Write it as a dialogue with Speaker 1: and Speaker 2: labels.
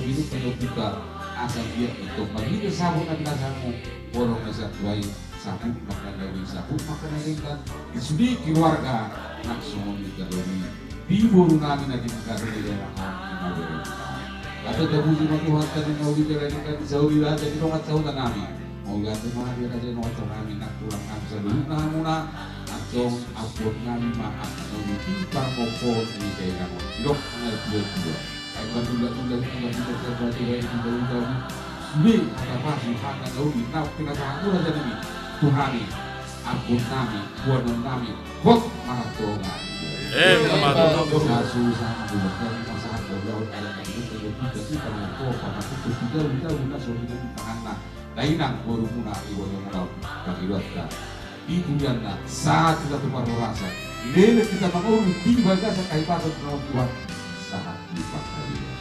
Speaker 1: biru kayo kita asal dia itu pagi sabun ang nasamu borong nasa tuay sabun makandawi sabun makandawikan isudi keluarga naksungon di kadoni di buru namin na dimagkari nila ang kata dabuji matuhan ka din na ulit ka sa ulila at inongat sa ulan namin mau ganti mga dia sa inongat sa namin nagkulang kami sa lunahan muna at yung upload namin maak na ulitin para mo po ni kayo na mo ilok ang alpuwa ay matulad-tulad sa batibay ng dawi-dawi hindi kata Tuhan na dawi na pinagkakula sa namin Tuhani upload namin buwanan namin huwag mga tunga susah bukan masalah beliau dalam itu kita mengaku pada pukul 3 kita guna sudah di tangan lainang baru muna ibu yang mau kagiratkan itu dia saat kita tukar rasa ini kita mau di baga sa kaipasan ng Tuhan saat dipakai